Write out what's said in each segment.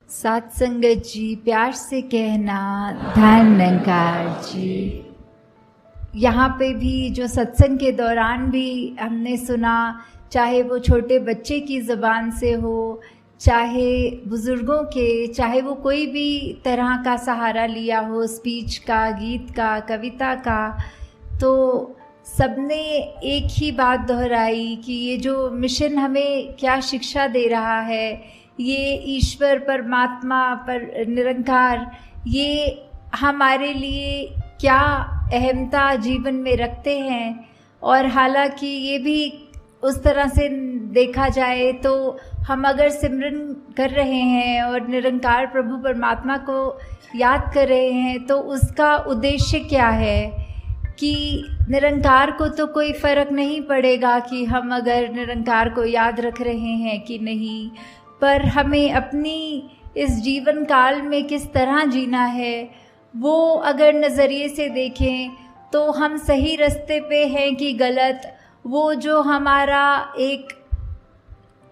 साथ संगत जी, प्यार से कहना ध्यान निरंकार जी। यहाँ पे भी जो सत्संग के दौरान भी हमने सुना, चाहे वो छोटे बच्चे की ज़बान से हो, चाहे बुज़ुर्गों के, चाहे वो कोई भी तरह का सहारा लिया हो, स्पीच का, गीत का, कविता का, तो सबने एक ही बात दोहराई कि ये जो मिशन हमें क्या शिक्षा दे रहा है, ये ईश्वर परमात्मा पर निरंकार, ये हमारे लिए क्या अहमता जीवन में रखते हैं। और हालांकि ये भी उस तरह से देखा जाए तो हम अगर सिमरन कर रहे हैं और निरंकार प्रभु परमात्मा को याद कर रहे हैं तो उसका उद्देश्य क्या है कि निरंकार को तो कोई फ़र्क नहीं पड़ेगा कि हम अगर निरंकार को याद रख रहे हैं कि नहीं, पर हमें अपनी इस जीवन काल में किस तरह जीना है वो अगर नज़रिए से देखें तो हम सही रास्ते पे हैं कि गलत, वो जो हमारा एक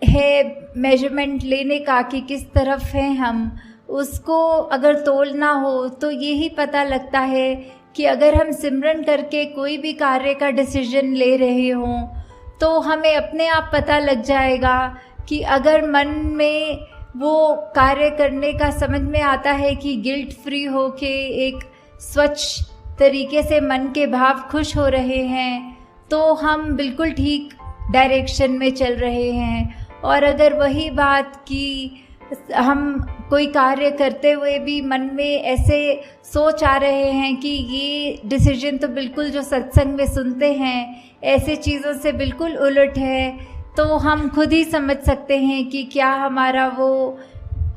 है मेजरमेंट लेने का कि किस तरफ हैं हम, उसको अगर तोलना हो तो यही पता लगता है कि अगर हम सिमरन करके कोई भी कार्य का डिसीजन ले रहे हों तो हमें अपने आप पता लग जाएगा कि अगर मन में वो कार्य करने का समझ में आता है कि गिल्ट फ्री हो के एक स्वच्छ तरीके से मन के भाव खुश हो रहे हैं तो हम बिल्कुल ठीक डायरेक्शन में चल रहे हैं। और अगर वही बात कि हम कोई कार्य करते हुए भी मन में ऐसे सोच आ रहे हैं कि ये डिसीजन तो बिल्कुल जो सत्संग में सुनते हैं ऐसे चीज़ों से बिल्कुल उलट है, तो हम खुद ही समझ सकते हैं कि क्या हमारा वो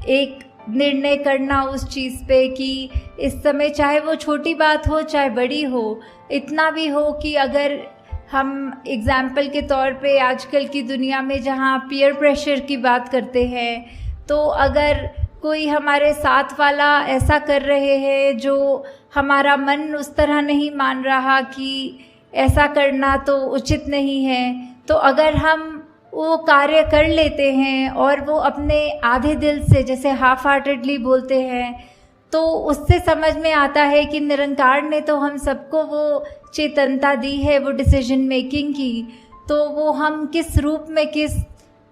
एक निर्णय करना उस चीज़ पे कि इस समय चाहे वो छोटी बात हो चाहे बड़ी हो, इतना भी हो कि अगर हम एग्ज़ाम्पल के तौर पे आजकल की दुनिया में जहाँ पीयर प्रेशर की बात करते हैं, तो अगर कोई हमारे साथ वाला ऐसा कर रहे हैं जो हमारा मन उस तरह नहीं मान रहा कि ऐसा करना तो उचित नहीं है, तो अगर हम वो कार्य कर लेते हैं और वो अपने आधे दिल से, जैसे हाफ हार्टेडली बोलते हैं, तो उससे समझ में आता है कि निरंकार ने तो हम सबको वो चेतनता दी है वो डिसीजन मेकिंग की, तो वो हम किस रूप में किस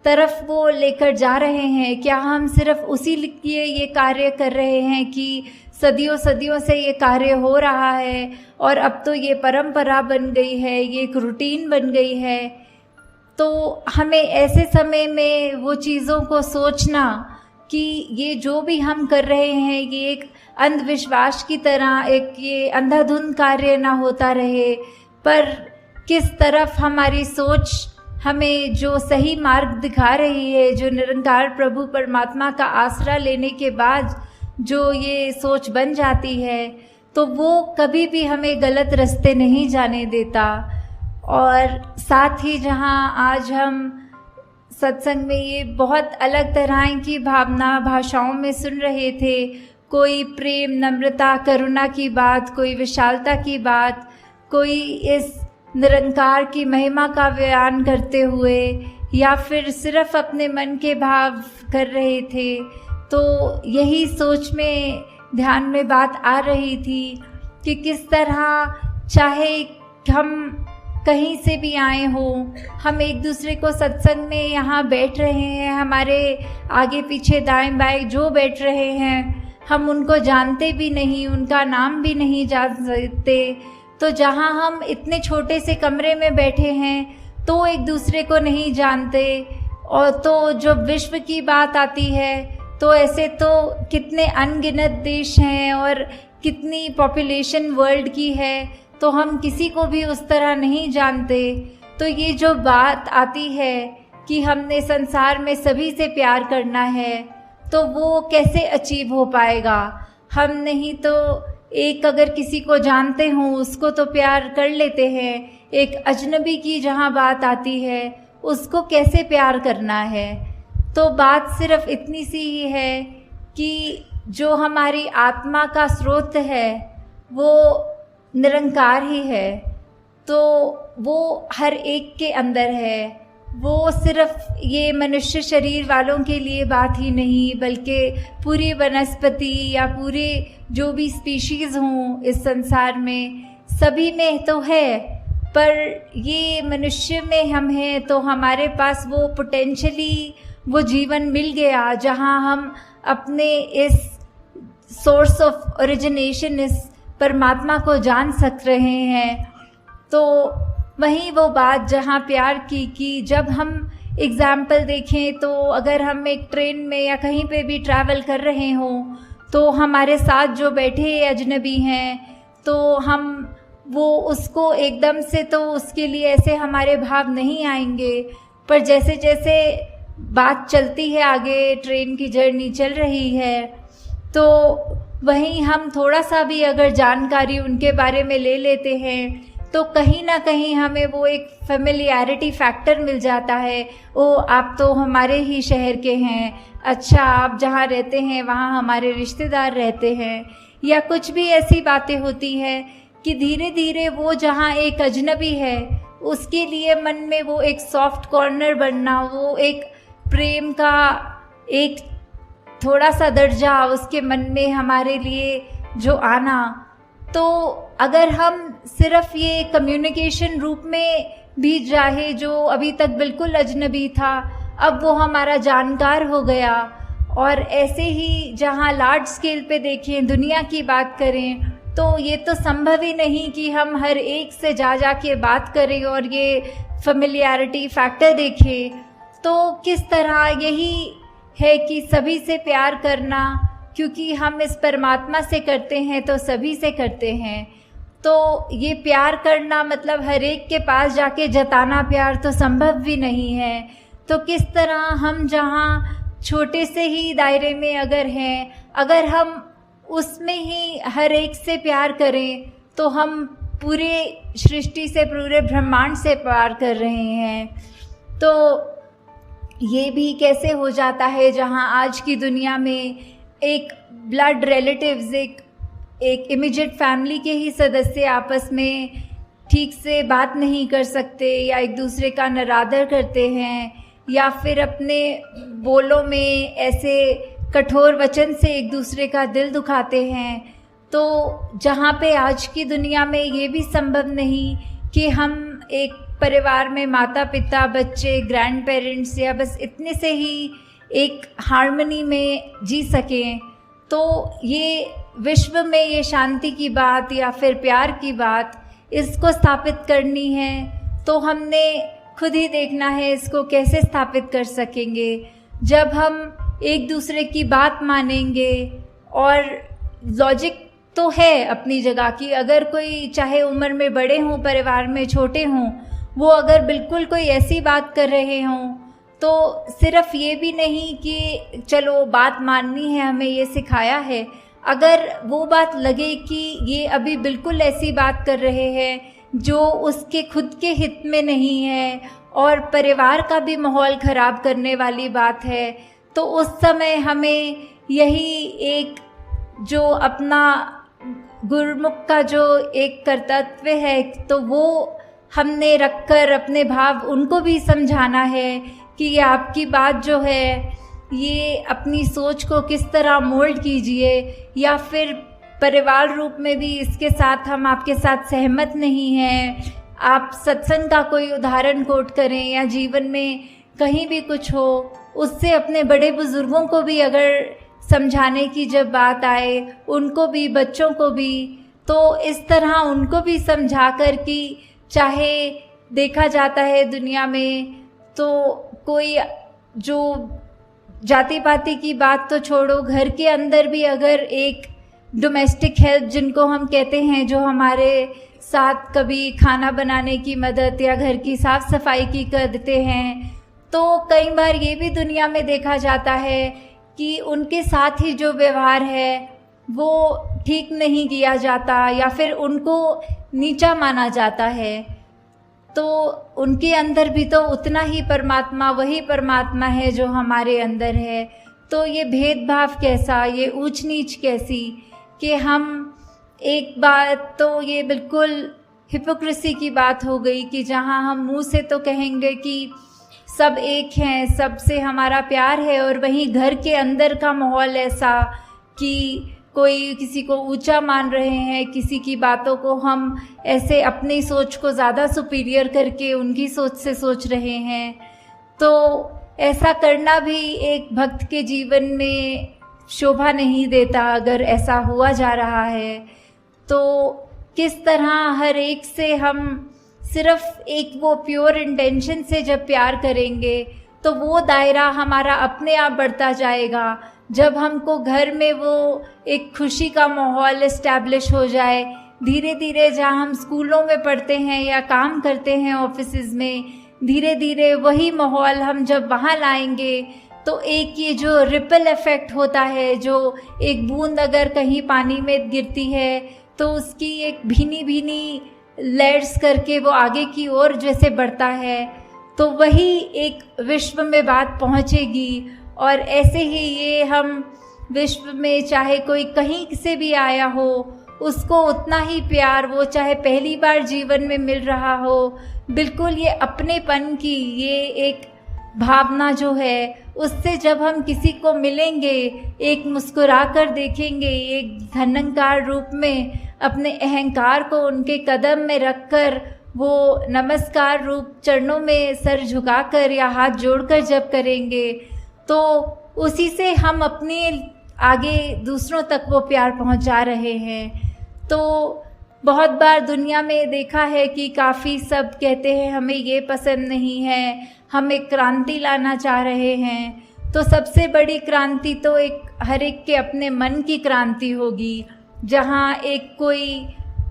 तरफ वो लेकर जा रहे हैं। क्या हम सिर्फ उसी लिए ये कार्य कर रहे हैं कि सदियों सदियों से ये कार्य हो रहा है और अब तो ये परंपरा बन गई है, ये एक रूटीन बन गई है, तो हमें ऐसे समय में वो चीज़ों को सोचना कि ये जो भी हम कर रहे हैं ये एक अंधविश्वास की तरह एक ये अंधाधुंध कार्य ना होता रहे, पर किस तरफ हमारी सोच हमें जो सही मार्ग दिखा रही है, जो निरंकार प्रभु परमात्मा का आसरा लेने के बाद जो ये सोच बन जाती है, तो वो कभी भी हमें गलत रास्ते नहीं जाने देता। और साथ ही जहाँ आज हम सत्संग में ये बहुत अलग तरह की भावना भाषाओं में सुन रहे थे, कोई प्रेम, नम्रता, करुणा की बात, कोई विशालता की बात, कोई इस निरंकार की महिमा का बयान करते हुए या फिर सिर्फ अपने मन के भाव कर रहे थे, तो यही सोच में ध्यान में बात आ रही थी कि किस तरह चाहे हम कहीं से भी आए हों, हम एक दूसरे को सत्संग में यहाँ बैठ रहे हैं, हमारे आगे पीछे दाएं बाएं जो बैठ रहे हैं हम उनको जानते भी नहीं, उनका नाम भी नहीं जान सकते, तो जहाँ हम इतने छोटे से कमरे में बैठे हैं तो एक दूसरे को नहीं जानते, और तो जो विश्व की बात आती है तो ऐसे तो कितने अनगिनत देश हैं और कितनी पॉपुलेशन वर्ल्ड की है, तो हम किसी को भी उस तरह नहीं जानते। तो ये जो बात आती है कि हमने संसार में सभी से प्यार करना है, तो वो कैसे अचीव हो पाएगा। हम नहीं तो एक अगर किसी को जानते हों उसको तो प्यार कर लेते हैं, एक अजनबी की जहाँ बात आती है उसको कैसे प्यार करना है। तो बात सिर्फ इतनी सी ही है कि जो हमारी आत्मा का स्रोत है वो निरंकार ही है, तो वो हर एक के अंदर है, वो सिर्फ ये मनुष्य शरीर वालों के लिए बात ही नहीं, बल्कि पूरी वनस्पति या पूरे जो भी स्पीशीज़ हों इस संसार में, सभी में तो है। पर ये मनुष्य में हम हैं तो हमारे पास वो पोटेंशली वो जीवन मिल गया जहाँ हम अपने इस सोर्स ऑफ ओरिजिनेशन, इस परमात्मा को जान सक रहे हैं। तो वहीं वो बात जहाँ प्यार की कि जब हम एग्ज़ाम्पल देखें तो अगर हम एक ट्रेन में या कहीं पे भी ट्रैवल कर रहे हों तो हमारे साथ जो बैठे अजनबी हैं तो हम वो उसको एकदम से तो उसके लिए ऐसे हमारे भाव नहीं आएंगे, पर जैसे जैसे बात चलती है आगे, ट्रेन की जर्नी चल रही है, तो वहीं हम थोड़ा सा भी अगर जानकारी उनके बारे में ले लेते हैं तो कहीं ना कहीं हमें वो एक फेमिलियरिटी फैक्टर मिल जाता है। ओ, आप तो हमारे ही शहर के हैं, अच्छा आप जहाँ रहते हैं वहाँ हमारे रिश्तेदार रहते हैं, या कुछ भी ऐसी बातें होती हैं कि धीरे धीरे वो जहाँ एक अजनबी है उसके लिए मन में वो एक सॉफ्ट कॉर्नर बनना, वो एक प्रेम का एक थोड़ा सा दर्जा उसके मन में हमारे लिए जो आना। तो अगर हम सिर्फ ये कम्युनिकेशन रूप में भी चाहे, जो अभी तक बिल्कुल अजनबी था अब वो हमारा जानकार हो गया, और ऐसे ही जहाँ लार्ज स्केल पे देखें, दुनिया की बात करें, तो ये तो संभव ही नहीं कि हम हर एक से जा के बात करें और ये फेमिलियरिटी फैक्टर देखें। तो किस तरह यही है कि सभी से प्यार करना, क्योंकि हम इस परमात्मा से करते हैं तो सभी से करते हैं। तो ये प्यार करना मतलब हर एक के पास जाके जताना प्यार तो संभव भी नहीं है। तो किस तरह हम जहाँ छोटे से ही दायरे में अगर हैं, अगर हम उसमें ही हर एक से प्यार करें तो हम पूरे सृष्टि से, पूरे ब्रह्मांड से प्यार कर रहे हैं। तो ये भी कैसे हो जाता है जहाँ आज की दुनिया में एक ब्लड रिलेटिव्स, एक इमीडिएट फैमिली के ही सदस्य आपस में ठीक से बात नहीं कर सकते, या एक दूसरे का निरादर करते हैं, या फिर अपने बोलों में ऐसे कठोर वचन से एक दूसरे का दिल दुखाते हैं। तो जहाँ पे आज की दुनिया में ये भी संभव नहीं कि हम एक परिवार में माता पिता, बच्चे, ग्रैंड पेरेंट्स या बस इतने से ही एक हार्मनी में जी सकें, तो ये विश्व में ये शांति की बात या फिर प्यार की बात इसको स्थापित करनी है तो हमने खुद ही देखना है इसको कैसे स्थापित कर सकेंगे। जब हम एक दूसरे की बात मानेंगे, और लॉजिक तो है अपनी जगह की, अगर कोई चाहे उम्र में बड़े हों, परिवार में छोटे हों, वो अगर बिल्कुल कोई ऐसी बात कर रहे हों तो सिर्फ ये भी नहीं कि चलो बात माननी है, हमें ये सिखाया है, अगर वो बात लगे कि ये अभी बिल्कुल ऐसी बात कर रहे हैं जो उसके खुद के हित में नहीं है और परिवार का भी माहौल ख़राब करने वाली बात है, तो उस समय हमें यही एक जो अपना गुरुमुख का जो एक कर्तव्य है तो वो हमने रखकर अपने भाव उनको भी समझाना है कि ये आपकी बात जो है ये अपनी सोच को किस तरह मोल्ड कीजिए, या फिर परिवार रूप में भी इसके साथ हम आपके साथ सहमत नहीं हैं। आप सत्संग का कोई उदाहरण कोट करें या जीवन में कहीं भी कुछ हो, उससे अपने बड़े बुज़ुर्गों को भी अगर समझाने की जब बात आए, उनको भी, बच्चों को भी, तो इस तरह उनको भी समझा कर कि चाहे देखा जाता है दुनिया में तो कोई जो जाति पाति की बात तो छोड़ो, घर के अंदर भी अगर एक डोमेस्टिक हेल्प जिनको हम कहते हैं, जो हमारे साथ कभी खाना बनाने की मदद या घर की साफ़ सफाई की करते हैं, तो कई बार ये भी दुनिया में देखा जाता है कि उनके साथ ही जो व्यवहार है वो ठीक नहीं किया जाता या फिर उनको नीचा माना जाता है। तो उनके अंदर भी तो उतना ही परमात्मा, वही परमात्मा है जो हमारे अंदर है। तो ये भेदभाव कैसा, ये ऊंच नीच कैसी, कि हम एक बात तो ये बिल्कुल हिपोक्रेसी की बात हो गई कि जहाँ हम मुंह से तो कहेंगे कि सब एक हैं, सबसे हमारा प्यार है, और वहीं घर के अंदर का माहौल ऐसा कि कोई किसी को ऊंचा मान रहे हैं, किसी की बातों को हम ऐसे अपनी सोच को ज़्यादा सुपीरियर करके उनकी सोच से सोच रहे हैं। तो ऐसा करना भी एक भक्त के जीवन में शोभा नहीं देता। अगर ऐसा हुआ जा रहा है तो किस तरह हर एक से हम सिर्फ एक वो प्योर इंटेंशन से जब प्यार करेंगे तो वो दायरा हमारा अपने आप बढ़ता जाएगा। जब हमको घर में वो एक खुशी का माहौल इस्टेब्लिश हो जाए, धीरे धीरे जहाँ हम स्कूलों में पढ़ते हैं या काम करते हैं ऑफिसेज में, धीरे धीरे वही माहौल हम जब वहाँ लाएंगे तो एक ये जो रिपल इफ़ेक्ट होता है, जो एक बूंद अगर कहीं पानी में गिरती है तो उसकी एक भीनी भीनी लेयर्स करके वो आगे की ओर जैसे बढ़ता है, तो वही एक विश्व में बात पहुँचेगी। और ऐसे ही ये हम विश्व में चाहे कोई कहीं से भी आया हो, उसको उतना ही प्यार, वो चाहे पहली बार जीवन में मिल रहा हो, बिल्कुल ये अपनेपन की ये एक भावना जो है, उससे जब हम किसी को मिलेंगे, एक मुस्कुरा कर देखेंगे, एक धनंकार रूप में अपने अहंकार को उनके कदम में रखकर वो नमस्कार रूप चरणों में सर झुकाकर या हाथ जोड़कर जब करेंगे तो उसी से हम अपने आगे दूसरों तक वो प्यार पहुंचा रहे हैं। तो बहुत बार दुनिया में देखा है कि काफ़ी सब कहते हैं हमें ये पसंद नहीं है, हम एक क्रांति लाना चाह रहे हैं। तो सबसे बड़ी क्रांति तो एक हर एक के अपने मन की क्रांति होगी, जहाँ एक कोई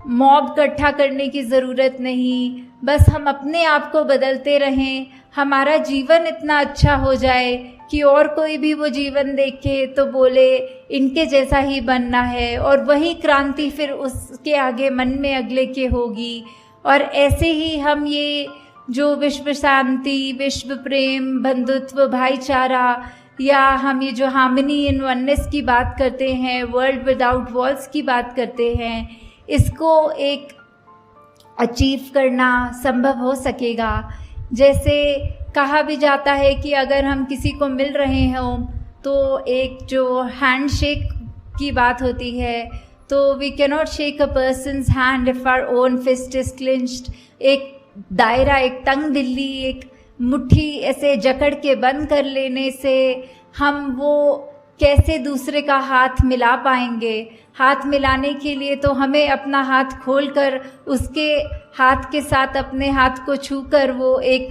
मॉब इकट्ठा करने की ज़रूरत नहीं, बस हम अपने आप को बदलते रहें, हमारा जीवन इतना अच्छा हो जाए कि और कोई भी वो जीवन देखे तो बोले इनके जैसा ही बनना है, और वही क्रांति फिर उसके आगे मन में अगले के होगी। और ऐसे ही हम ये जो विश्व शांति, विश्व प्रेम, बंधुत्व, भाईचारा, या हम ये जो हार्मनी इन वननेस की बात करते हैं, वर्ल्ड विदाउट वॉल्स की बात करते हैं, इसको एक अचीव करना संभव हो सकेगा। जैसे कहा भी जाता है कि अगर हम किसी को मिल रहे हों तो एक जो हैंड शेक की बात होती है, तो we can not shake a person's hand if our own fist is clenched. एक दायरा, एक तंग दिल्ली, एक मुट्ठी ऐसे जकड़ के बंद कर लेने से हम वो कैसे दूसरे का हाथ मिला पाएंगे। हाथ मिलाने के लिए तो हमें अपना हाथ खोलकर उसके हाथ के साथ अपने हाथ को छूकर वो एक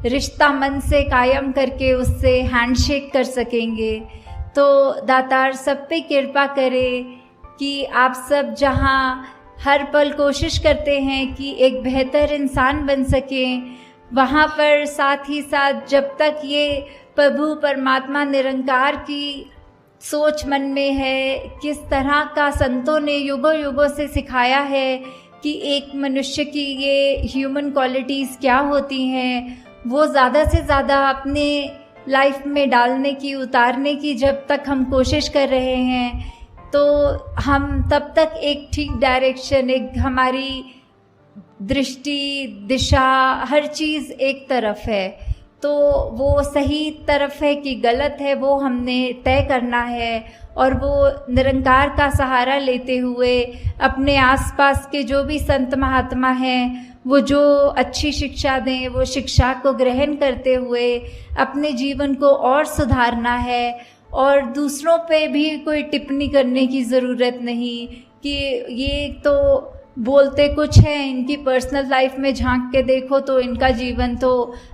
रिश्ता मन से कायम करके उससे हैंडशेक कर सकेंगे। तो दातार सब पे कृपा करे कि आप सब जहाँ हर पल कोशिश करते हैं कि एक बेहतर इंसान बन सकें, वहाँ पर साथ ही साथ जब तक ये प्रभु परमात्मा निरंकार की सोच मन में है, किस तरह का संतों ने युगों युगों से सिखाया है कि एक मनुष्य की ये ह्यूमन क्वालिटीज़ क्या होती हैं, वो ज़्यादा से ज़्यादा अपने लाइफ में डालने की, उतारने की जब तक हम कोशिश कर रहे हैं तो हम तब तक एक ठीक डायरेक्शन, एक हमारी दृष्टि, दिशा, हर चीज़ एक तरफ है। तो वो सही तरफ है कि गलत है, वो हमने तय करना है। और वो निरंकार का सहारा लेते हुए अपने आसपास के जो भी संत महात्मा हैं, वो जो अच्छी शिक्षा दें, वो शिक्षा को ग्रहण करते हुए अपने जीवन को और सुधारना है। और दूसरों पे भी कोई टिप्पणी करने की ज़रूरत नहीं कि ये तो बोलते कुछ है, इनकी पर्सनल लाइफ में झांक के देखो तो इनका जीवन तो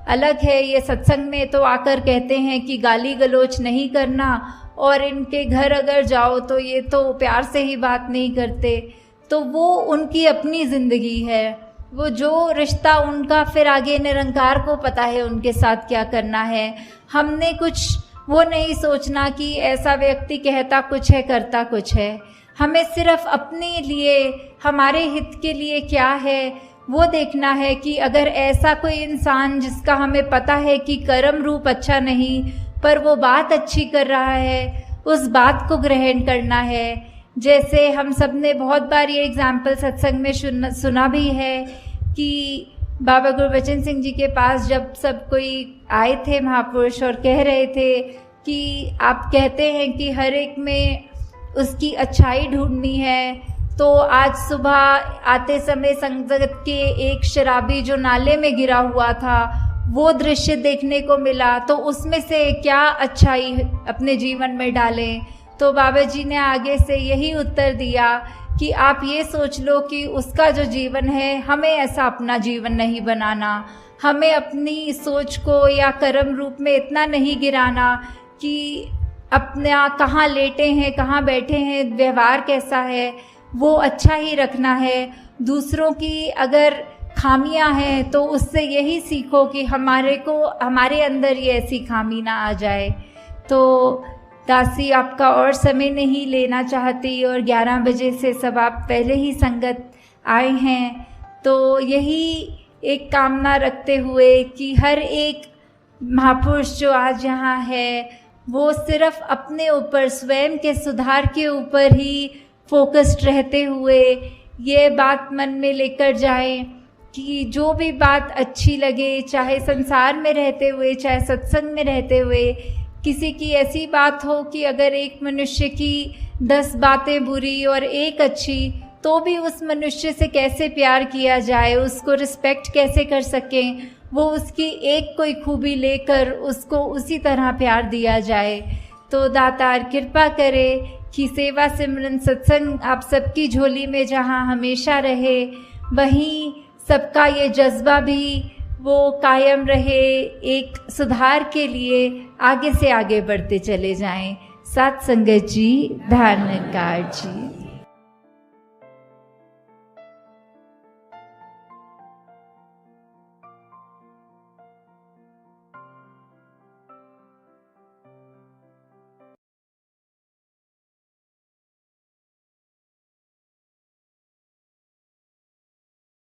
अलग है। ये सत्संग में तो आकर कहते हैं कि गाली गलोच नहीं करना, और इनके घर अगर जाओ तो ये तो प्यार से ही बात नहीं करते। तो वो उनकी अपनी ज़िंदगी है, वो जो रिश्ता उनका फिर आगे निरंकार को पता है उनके साथ क्या करना है। हमने कुछ वो नहीं सोचना कि ऐसा व्यक्ति कहता कुछ है करता कुछ है। हमें सिर्फ अपने लिए, हमारे हित के लिए क्या है वो देखना है कि अगर ऐसा कोई इंसान जिसका हमें पता है कि कर्म रूप अच्छा नहीं पर वो बात अच्छी कर रहा है, उस बात को ग्रहण करना है। जैसे हम सब ने बहुत बार ये एग्जाम्पल सत्संग में सुना भी है कि बाबा गुरबचन सिंह जी के पास जब सब कोई आए थे महापुरुष और कह रहे थे कि आप कहते हैं कि हर एक में उसकी अच्छाई ढूंढनी है, तो आज सुबह आते समय संगत के एक शराबी जो नाले में गिरा हुआ था वो दृश्य देखने को मिला, तो उसमें से क्या अच्छाई अपने जीवन में डालें। तो बाबा जी ने आगे से यही उत्तर दिया कि आप ये सोच लो कि उसका जो जीवन है, हमें ऐसा अपना जीवन नहीं बनाना, हमें अपनी सोच को या कर्म रूप में इतना नहीं गिराना कि अपना कहाँ लेटे हैं, कहाँ बैठे हैं, व्यवहार कैसा है, वो अच्छा ही रखना है। दूसरों की अगर खामियां हैं तो उससे यही सीखो कि हमारे अंदर ये ऐसी खामी ना आ जाए। तो दासी आपका और समय नहीं लेना चाहती और 11 बजे से सब आप पहले ही संगत आए हैं, तो यही एक कामना रखते हुए कि हर एक महापुरुष जो आज यहाँ है वो सिर्फ अपने ऊपर, स्वयं के सुधार के ऊपर ही फोकस्ड रहते हुए ये बात मन में लेकर जाएं कि जो भी बात अच्छी लगे, चाहे संसार में रहते हुए चाहे सत्संग में रहते हुए, किसी की ऐसी बात हो कि अगर एक मनुष्य की 10 बातें बुरी और एक अच्छी, तो भी उस मनुष्य से कैसे प्यार किया जाए, उसको रिस्पेक्ट कैसे कर सकें, वो उसकी एक कोई खूबी लेकर उसको उसी तरह प्यार दिया जाए। तो दातार कृपा करे कि सेवा सिमरन सत्संग आप सबकी झोली में जहाँ हमेशा रहे, वहीं सबका ये जज्बा भी वो कायम रहे, एक सुधार के लिए आगे से आगे बढ़ते चले जाएं। साथ संगत जी, धारणकार जी।